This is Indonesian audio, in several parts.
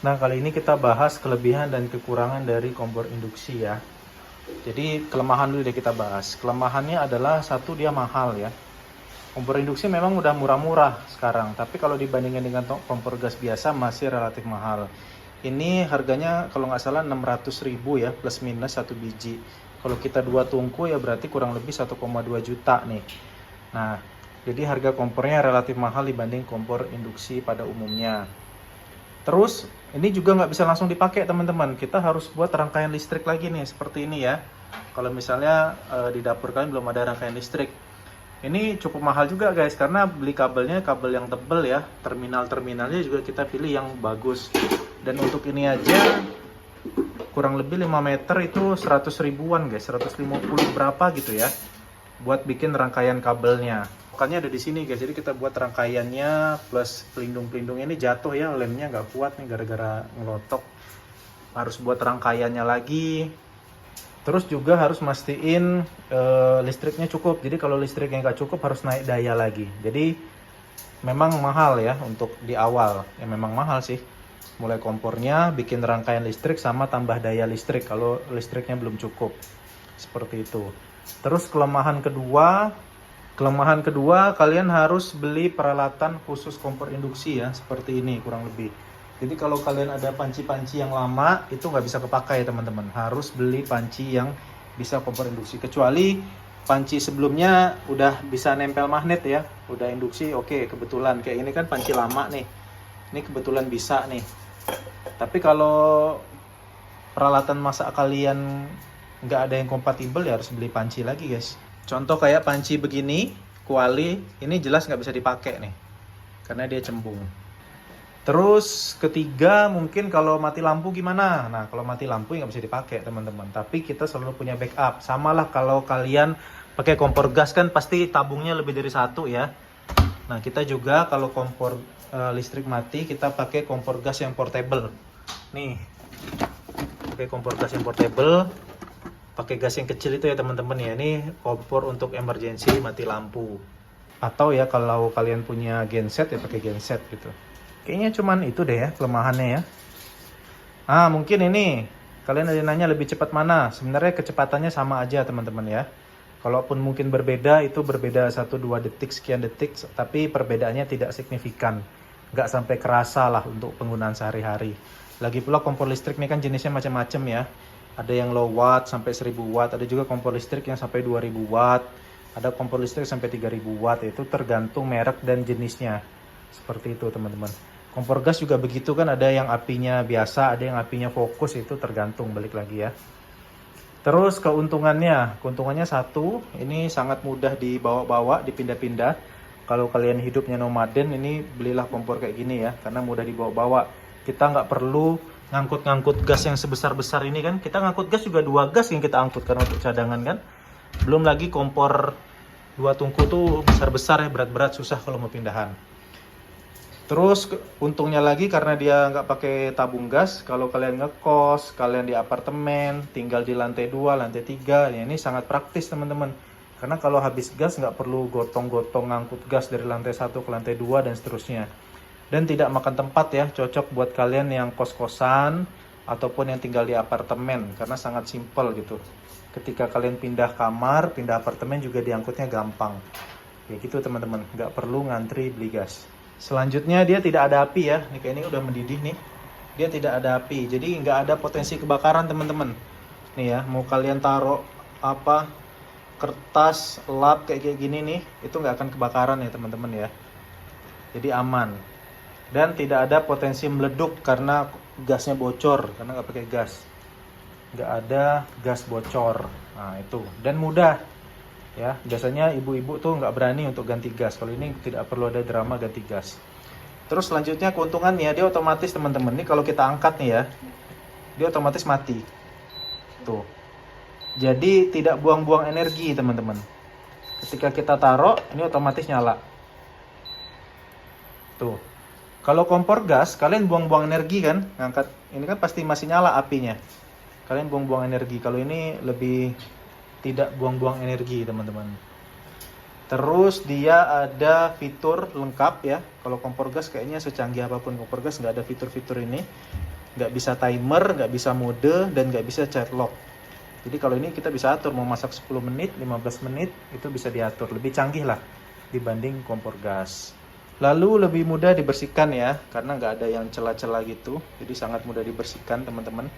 Nah, kali ini kita bahas kelebihan dan kekurangan dari kompor induksi ya. Jadi kelemahan dulu deh kita bahas. Kelemahannya adalah satu, dia mahal ya. Kompor induksi memang udah murah-murah sekarang, tapi kalau dibandingkan dengan kompor gas biasa masih relatif mahal. Ini harganya kalau nggak salah 600.000 ya, plus minus satu biji. Kalau kita dua tungku ya berarti kurang lebih 1,2 juta nih. Nah, jadi harga kompornya relatif mahal dibanding kompor induksi pada umumnya. Terus ini juga nggak bisa langsung dipakai teman-teman. Kita harus buat rangkaian listrik lagi nih seperti ini ya. Kalau misalnya di dapur kalian belum ada rangkaian listrik, ini cukup mahal juga guys, karena beli kabelnya kabel yang tebel ya. Terminalnya juga kita pilih yang bagus. Dan untuk ini aja kurang lebih 5 meter itu 100 ribuan guys, 150 berapa gitu ya, buat bikin rangkaian kabelnya. Makanya ada di sini guys, jadi kita buat rangkaiannya plus pelindung-pelindung ini jatuh ya, lemnya nggak kuat nih gara-gara ngelotok. Harus buat rangkaiannya lagi. Terus juga harus mastiin listriknya cukup. Jadi kalau listriknya nggak cukup harus naik daya lagi. Jadi memang mahal ya untuk di awal. Ya memang mahal sih. Mulai kompornya, bikin rangkaian listrik sama tambah daya listrik kalau listriknya belum cukup. Seperti itu. Terus kelemahan kedua kalian harus beli peralatan khusus kompor induksi ya, seperti ini kurang lebih. Jadi kalau kalian ada panci-panci yang lama itu nggak bisa kepakai teman-teman, harus beli panci yang bisa kompor induksi. Kecuali panci sebelumnya udah bisa nempel magnet ya, udah induksi, oke, kebetulan kayak ini kan panci lama nih, ini kebetulan bisa nih. Tapi kalau peralatan masak kalian nggak ada yang kompatibel ya harus beli panci lagi guys. Contoh kayak panci begini, kuali, ini jelas nggak bisa dipakai nih, karena dia cembung. Terus ketiga mungkin kalau mati lampu gimana? Nah kalau mati lampu nggak bisa dipakai teman-teman. Tapi kita selalu punya backup. Sama lah kalau kalian pakai kompor gas kan pasti tabungnya lebih dari satu ya. Nah kita juga kalau kompor listrik mati kita pakai kompor gas yang portable. Nih, pakai kompor gas yang portable. Pakai gas yang kecil itu ya teman-teman ya. Ini kompor untuk emergency mati lampu. Atau ya kalau kalian punya genset ya pakai genset gitu. Kayaknya cuman itu deh ya kelemahannya ya. Mungkin ini kalian ada nanya lebih cepat mana. Sebenarnya kecepatannya sama aja teman-teman ya. Kalaupun mungkin berbeda, itu berbeda 1-2 detik, sekian detik. Tapi perbedaannya tidak signifikan. Nggak sampai kerasa lah untuk penggunaan sehari-hari. Lagi pula kompor listrik ini kan jenisnya macam-macam ya. Ada yang low watt sampai 1000 watt. Ada juga kompor listrik yang sampai 2000 watt. Ada kompor listrik sampai 3000 watt. Itu tergantung merek dan jenisnya. Seperti itu teman-teman. Kompor gas juga begitu kan, ada yang apinya biasa, ada yang apinya fokus, itu tergantung, balik lagi ya. Terus keuntungannya satu, ini sangat mudah dibawa-bawa, dipindah-pindah. Kalau kalian hidupnya nomaden, ini belilah kompor kayak gini ya, karena mudah dibawa-bawa. Kita nggak perlu ngangkut-ngangkut gas yang sebesar-besar ini kan. Kita ngangkut gas juga 2 gas yang kita angkutkan untuk cadangan kan. Belum lagi kompor 2 tungku tuh besar-besar ya, berat-berat, susah kalau mau pindahan. Terus untungnya lagi karena dia nggak pakai tabung gas, kalau kalian ngekos, kalian di apartemen, tinggal di lantai 2, lantai 3, ya ini sangat praktis teman-teman. Karena kalau habis gas nggak perlu gotong-gotong ngangkut gas dari lantai 1 ke lantai 2 dan seterusnya. Dan tidak makan tempat ya, cocok buat kalian yang kos-kosan ataupun yang tinggal di apartemen, karena sangat simpel gitu. Ketika kalian pindah kamar, pindah apartemen juga diangkutnya gampang. Ya gitu teman-teman, nggak perlu ngantri beli gas. Selanjutnya dia tidak ada api ya, nih kayak ini udah mendidih nih. Dia tidak ada api, jadi nggak ada potensi kebakaran teman-teman. Nih ya, mau kalian taruh apa kertas, lap kayak gini nih, itu nggak akan kebakaran ya teman-teman ya. Jadi aman. Dan tidak ada potensi meleduk karena gasnya bocor, karena nggak pakai gas. Nggak ada gas bocor. Nah itu, dan mudah. Ya, biasanya ibu-ibu tuh nggak berani untuk ganti gas. Kalau ini tidak perlu ada drama ganti gas. Terus selanjutnya keuntungannya dia otomatis teman-teman. Ini kalau kita angkat nih ya, dia otomatis mati. Tuh. Jadi tidak buang-buang energi teman-teman. Ketika kita taruh, ini otomatis nyala. Tuh. Kalau kompor gas, kalian buang-buang energi kan, ngangkat. Ini kan pasti masih nyala apinya. Kalian buang-buang energi. Kalau ini lebih tidak buang-buang energi teman-teman. Terus dia ada fitur lengkap ya. Kalau kompor gas kayaknya secanggih apapun kompor gas nggak ada fitur-fitur ini. nggak bisa timer, nggak bisa mode, dan nggak bisa child lock. Jadi kalau ini kita bisa atur mau masak 10 menit, 15 menit, itu bisa diatur. Lebih canggih lah dibanding kompor gas. Lalu lebih mudah dibersihkan ya, karena nggak ada yang celah-celah gitu. Jadi sangat mudah dibersihkan teman-teman.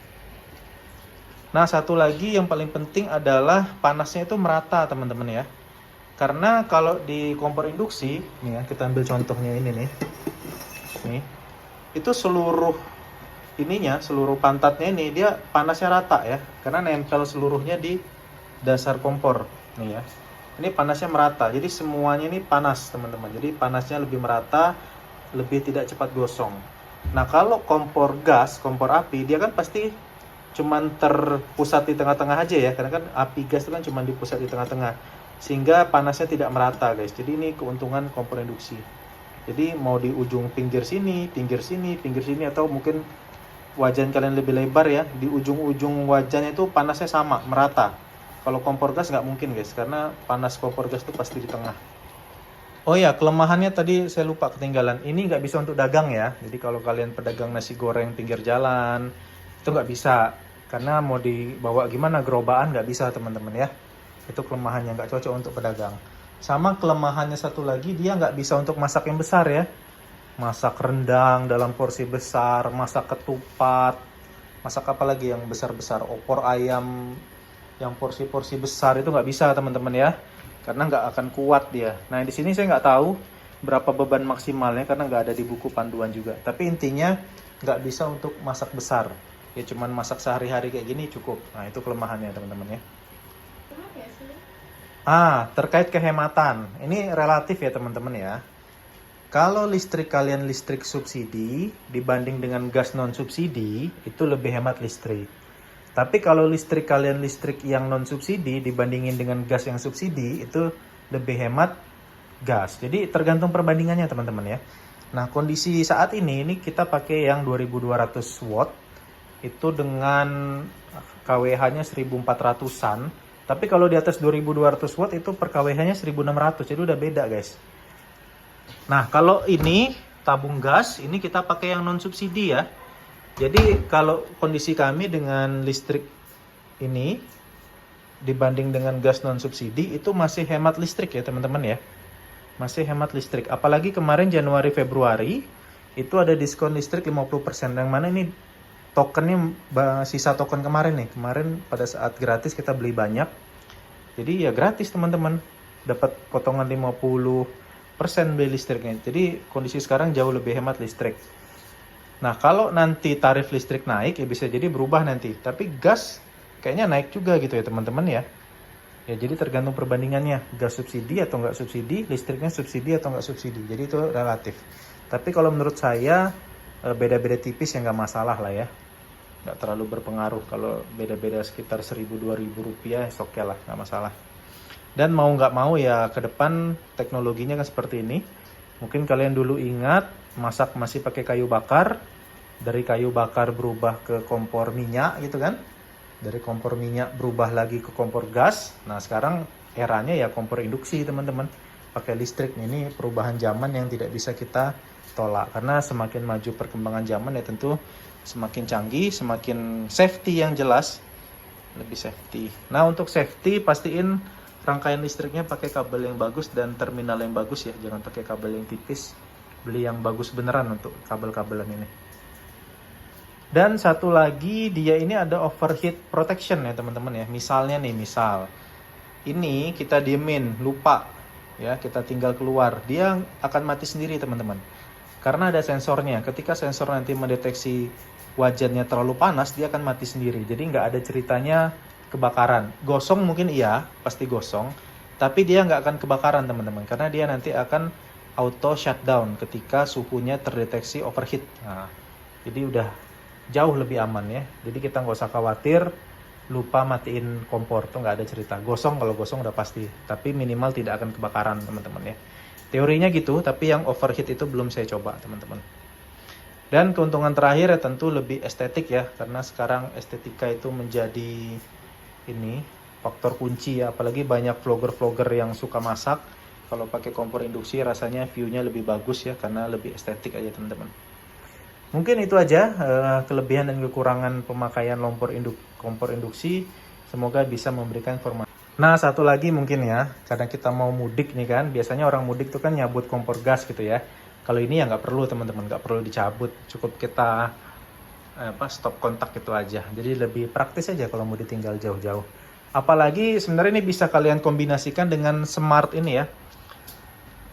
Nah, satu lagi yang paling penting adalah panasnya itu merata teman-teman ya. Karena kalau di kompor induksi, nih ya, kita ambil contohnya ini nih. Nih, itu seluruh pantatnya ini dia panasnya rata ya, karena nempel seluruhnya di dasar kompor nih ya. Ini panasnya merata, jadi semuanya ini panas teman-teman. Jadi panasnya lebih merata, lebih tidak cepat gosong. Nah kalau kompor gas, kompor api, dia kan pasti cuman terpusat di tengah-tengah aja ya, karena kan api gas itu kan cuma dipusat di tengah-tengah, sehingga panasnya tidak merata guys. Jadi ini keuntungan kompor induksi. Jadi mau di ujung pinggir sini, pinggir sini, atau mungkin wajan kalian lebih lebar ya, di ujung-ujung wajannya itu panasnya sama, merata. Kalau kompor gas nggak mungkin guys, karena panas kompor gas itu pasti di tengah. Oh ya, kelemahannya tadi saya lupa ketinggalan, ini nggak bisa untuk dagang ya. Jadi kalau kalian pedagang nasi goreng pinggir jalan, itu nggak bisa. Karena mau dibawa gimana, gerobaan nggak bisa teman-teman ya. Itu kelemahannya, nggak cocok untuk pedagang. Sama kelemahannya satu lagi, dia nggak bisa untuk masak yang besar ya. Masak rendang dalam porsi besar, masak ketupat, masak apa lagi yang besar-besar, opor ayam yang porsi-porsi besar itu nggak bisa teman-teman ya, karena nggak akan kuat dia. Nah di sini saya nggak tahu berapa beban maksimalnya karena nggak ada di buku panduan juga. Tapi intinya nggak bisa untuk masak besar, ya cuman masak sehari-hari kayak gini cukup. Nah itu kelemahannya teman-teman ya. Terkait kehematan, ini relatif ya teman-teman ya. Kalau listrik kalian listrik subsidi dibanding dengan gas non subsidi, itu lebih hemat listrik. Tapi kalau listrik kalian listrik yang non subsidi dibandingin dengan gas yang subsidi, itu lebih hemat gas. Jadi tergantung perbandingannya teman-teman ya. Nah kondisi saat ini kita pakai yang 2200 watt, itu dengan kWh-nya 1400-an. Tapi kalau di atas 2200 watt itu per kWh-nya 1600, jadi udah beda guys. Nah, kalau ini tabung gas, ini kita pakai yang non subsidi ya. Jadi kalau kondisi kami dengan listrik ini dibanding dengan gas non subsidi itu masih hemat listrik ya teman-teman ya. Masih hemat listrik. Apalagi kemarin Januari Februari itu ada diskon listrik 50%. Yang mana ini tokennya sisa token kemarin nih. Kemarin pada saat gratis kita beli banyak. Jadi ya gratis teman-teman. Dapat potongan 50% beli listriknya. Jadi kondisi sekarang jauh lebih hemat listrik. Nah kalau nanti tarif listrik naik ya bisa jadi berubah nanti. Tapi gas kayaknya naik juga gitu ya teman-teman ya. Ya jadi tergantung perbandingannya. Gas subsidi atau nggak subsidi, listriknya subsidi atau nggak subsidi. Jadi itu relatif. Tapi kalau menurut saya beda-beda tipis ya nggak masalah lah ya. Nggak terlalu berpengaruh. Kalau beda-beda sekitar 1.000-2.000 rupiah oke lah, nggak masalah. Dan mau nggak mau ya ke depan teknologinya kan seperti ini. Mungkin kalian dulu ingat masak masih pakai kayu bakar. Dari kayu bakar berubah ke kompor minyak gitu kan. Dari kompor minyak berubah lagi ke kompor gas. Nah sekarang eranya ya kompor induksi teman-teman. Pakai listrik. Ini perubahan zaman yang tidak bisa kita tolak. Karena semakin maju perkembangan zaman ya tentu semakin canggih, semakin safety yang jelas. Lebih safety. Nah untuk safety pastiin rangkaian listriknya pakai kabel yang bagus dan terminal yang bagus ya. Jangan pakai kabel yang tipis. Beli yang bagus beneran untuk kabel-kabelan ini. Dan satu lagi dia ini ada overheat protection ya teman-teman ya. Misalnya nih, ini kita diemin, lupa ya, kita tinggal keluar. Dia akan mati sendiri teman-teman. Karena ada sensornya. Ketika sensor nanti mendeteksi wajannya terlalu panas, dia akan mati sendiri. Jadi nggak ada ceritanya kebakaran. Gosong mungkin iya, pasti gosong. Tapi dia nggak akan kebakaran teman-teman. Karena dia nanti akan auto shutdown ketika suhunya terdeteksi overheat. Nah, jadi udah jauh lebih aman ya. Jadi kita nggak usah khawatir lupa matiin kompor. Tuh nggak ada cerita. Gosong, kalau gosong udah pasti. Tapi minimal tidak akan kebakaran teman-teman ya. Teorinya gitu, tapi yang overheat itu belum saya coba teman-teman. Dan keuntungan terakhir ya tentu lebih estetik ya. Karena sekarang estetika itu menjadi ini faktor kunci ya, apalagi banyak vlogger-vlogger yang suka masak. Kalau pakai kompor induksi rasanya view-nya lebih bagus ya, karena lebih estetik aja teman-teman. Mungkin itu aja kelebihan dan kekurangan pemakaian kompor induksi. Semoga bisa memberikan informasi. Nah, satu lagi mungkin ya, kadang kita mau mudik nih kan, biasanya orang mudik tuh kan nyabut kompor gas gitu ya. Kalau ini ya nggak perlu teman-teman, nggak perlu dicabut, cukup kita stop kontak itu aja. Jadi lebih praktis aja kalau mau ditinggal jauh-jauh. Apalagi sebenarnya ini bisa kalian kombinasikan dengan smart ini ya.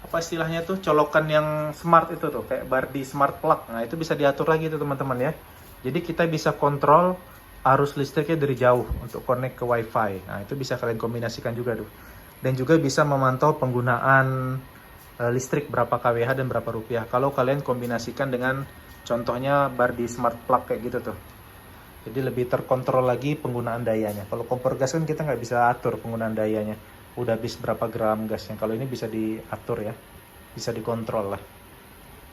Apa istilahnya tuh, colokan yang smart itu tuh, kayak Bardi smart plug. Nah, itu bisa diatur lagi tuh teman-teman ya. Jadi kita bisa kontrol arus listriknya dari jauh untuk connect ke wifi. Nah, itu bisa kalian kombinasikan juga tuh. Dan juga bisa memantau penggunaan listrik berapa kWh dan berapa rupiah. Kalau kalian kombinasikan dengan contohnya Bardi smart plug kayak gitu tuh. Jadi lebih terkontrol lagi penggunaan dayanya. Kalau kompor gas kan kita nggak bisa atur penggunaan dayanya. Udah habis berapa gram gasnya. Kalau ini bisa diatur ya. Bisa dikontrol lah.